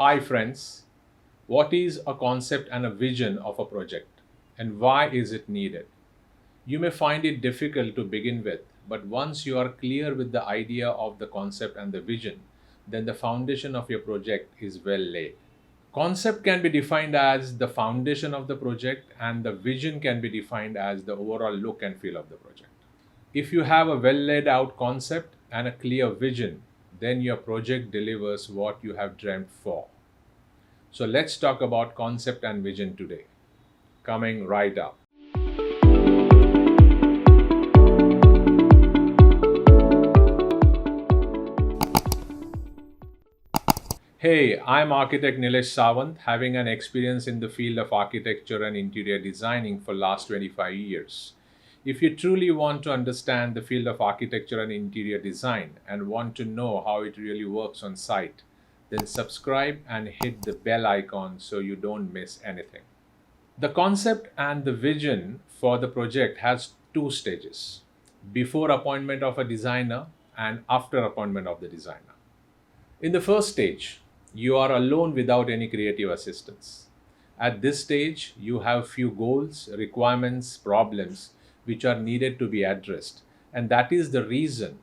Hi friends, what is a concept and a vision of a project and why is it needed? You may find it difficult to begin with, but once you are clear with the idea of the concept and the vision, then the foundation of your project is well laid. Concept can be defined as the foundation of the project and the vision can be defined as the overall look and feel of the project. If you have a well laid out concept and a clear vision, then your project delivers what you have dreamt for. So let's talk about concept and vision today. Coming right up. Hey, I'm architect Nilesh Sawant, having an experience in the field of architecture and interior designing for last 25 years. If you truly want to understand the field of architecture and interior design and want to know how it really works on site, then subscribe and hit the bell icon so you don't miss anything. The concept and the vision for the project has two stages: before appointment of a designer and after appointment of the designer. In the first stage, you are alone without any creative assistance. At this stage, you have few goals, requirements, problems which are needed to be addressed, and that is the reason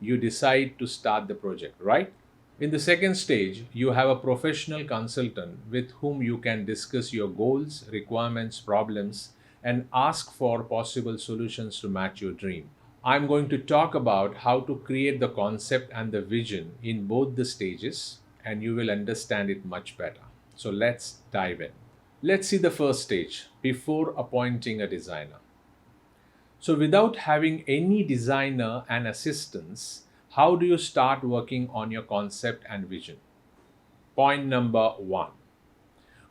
you decide to start the project, right? In the second stage, you have a professional consultant with whom you can discuss your goals, requirements, problems, and ask for possible solutions to match your dream. I'm going to talk about how to create the concept and the vision in both the stages, and you will understand it much better. So let's dive in. Let's see the first stage before appointing a designer. So, without having any designer and assistants, how do you start working on your concept and vision? Point number one: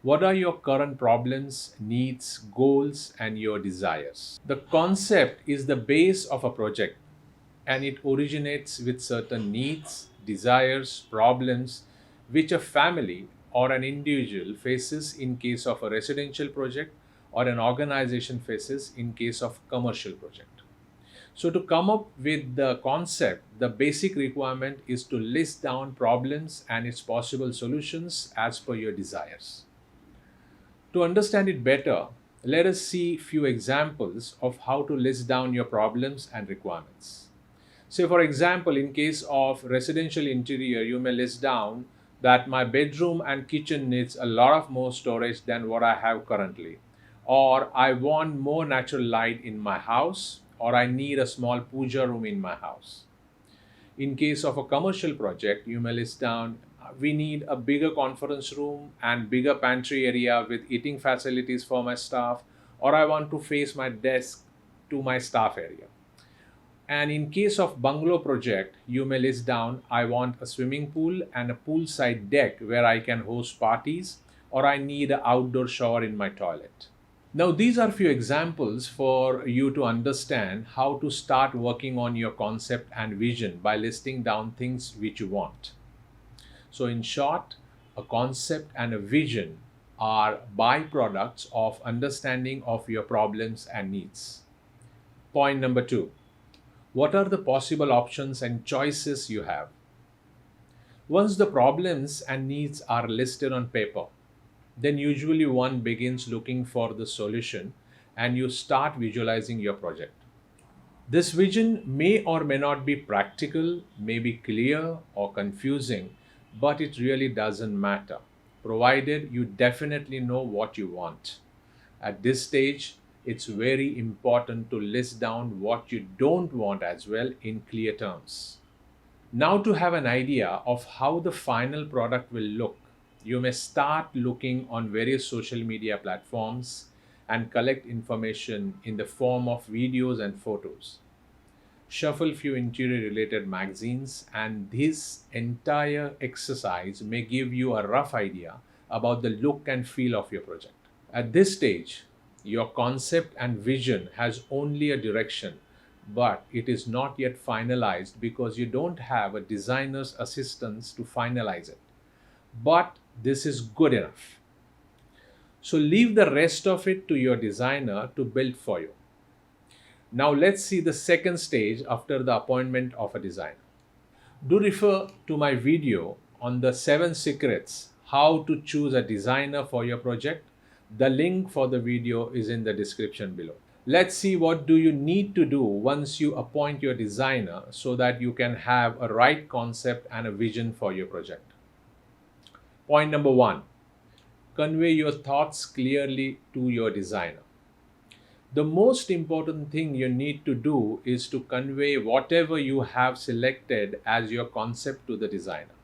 what are your current problems, needs, goals, and your desires? The concept is the base of a project and it originates with certain needs, desires, problems which a family or an individual faces in case of a residential project or an organization faces in case of commercial project. So to come up with the concept, the basic requirement is to list down problems and its possible solutions as per your desires. To understand it better, let us see few examples of how to list down your problems and requirements. Say, for example, in case of residential interior, you may list down that my bedroom and kitchen needs a lot of more storage than what I have currently, or I want more natural light in my house, or I need a small puja room in my house. In case of a commercial project, you may list down we need a bigger conference room and bigger pantry area with eating facilities for my staff, or I want to face my desk to my staff area. And in case of bungalow project, you may list down I want a swimming pool and a poolside deck where I can host parties, or I need an outdoor shower in my toilet. Now, these are few examples for you to understand how to start working on your concept and vision by listing down things which you want. So, in short, a concept and a vision are byproducts of understanding of your problems and needs. Point number two: what are the possible options and choices you have? Once the problems and needs are listed on paper, then usually one begins looking for the solution and you start visualizing your project. This vision may or may not be practical, may be clear or confusing, but it really doesn't matter, provided you definitely know what you want. At this stage, it's very important to list down what you don't want as well in clear terms. Now, to have an idea of how the final product will look, you may start looking on various social media platforms and collect information in the form of videos and photos. Shuffle few interior related magazines, and this entire exercise may give you a rough idea about the look and feel of your project. At this stage, your concept and vision has only a direction, but it is not yet finalized because you don't have a designer's assistance to finalize it. But this is good enough. So leave the rest of it to your designer to build for you. Now let's see the second stage after the appointment of a designer. Do refer to my video on the 7 secrets how to choose a designer for your project. The link for the video is in the description below. Let's see what do you need to do once you appoint your designer so that you can have a right concept and a vision for your project. Point number 1, convey your thoughts clearly to your designer. The most important thing you need to do is to convey whatever you have selected as your concept to the designer.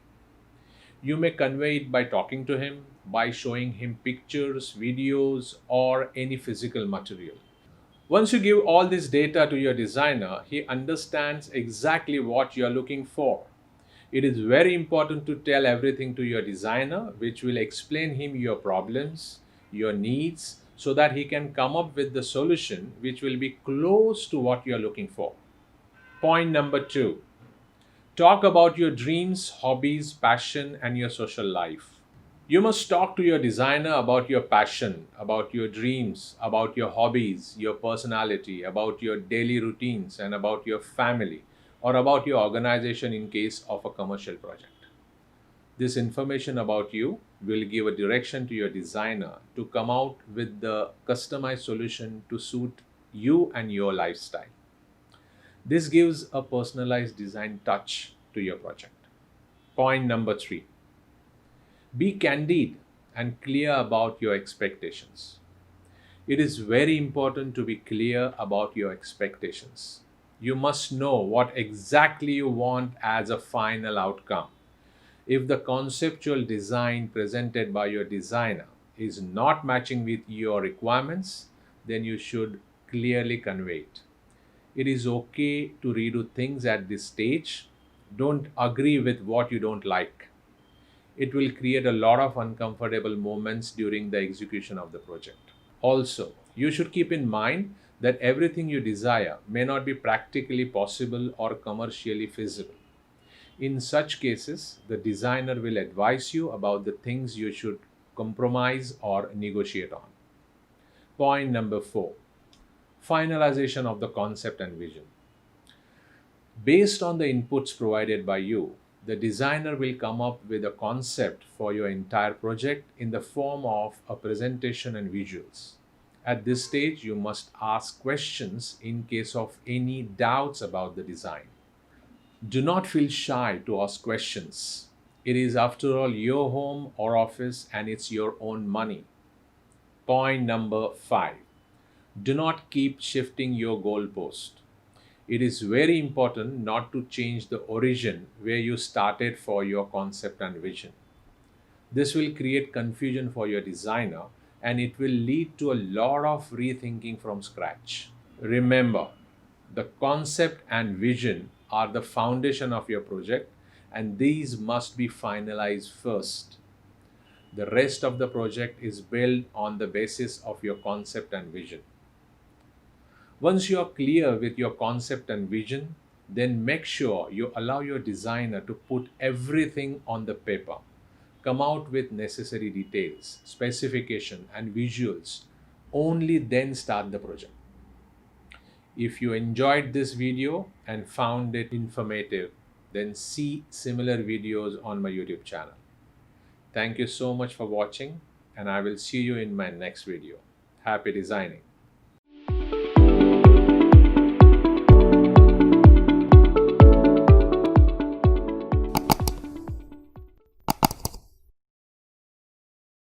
You may convey it by talking to him, by showing him pictures, videos, or any physical material. Once you give all this data to your designer, he understands exactly what you are looking for. It is very important to tell everything to your designer, which will explain him your problems, your needs, so that he can come up with the solution which will be close to what you are looking for. Point number 2, talk about your dreams, hobbies, passion, and your social life. You must talk to your designer about your passion, about your dreams, about your hobbies, your personality, about your daily routines, and about your family, or about your organization in case of a commercial project. This information about you will give a direction to your designer to come out with the customized solution to suit you and your lifestyle. This gives a personalized design touch to your project. Point number 3, be candid and clear about your expectations. It is very important to be clear about your expectations. You must know what exactly you want as a final outcome. If the conceptual design presented by your designer is not matching with your requirements, then you should clearly convey it. It is okay to redo things at this stage. Don't agree with what you don't like. It will create a lot of uncomfortable moments during the execution of the project. Also, you should keep in mind that everything you desire may not be practically possible or commercially feasible. In such cases, the designer will advise you about the things you should compromise or negotiate on. Point number 4, finalization of the concept and vision. Based on the inputs provided by you, the designer will come up with a concept for your entire project in the form of a presentation and visuals. At this stage, you must ask questions in case of any doubts about the design. Do not feel shy to ask questions. It is, after all, your home or office and it's your own money. Point number 5, do not keep shifting your goalpost. It is very important not to change the origin where you started for your concept and vision. This will create confusion for your designer and it will lead to a lot of rethinking from scratch. Remember, the concept and vision are the foundation of your project and these must be finalized first. The rest of the project is built on the basis of your concept and vision. Once you are clear with your concept and vision, then make sure you allow your designer to put everything on the paper. Come out with necessary details, specification, and visuals. Only then start the project. If you enjoyed this video and found it informative, then see similar videos on my YouTube channel. Thank you so much for watching, and I will see you in my next video. Happy designing.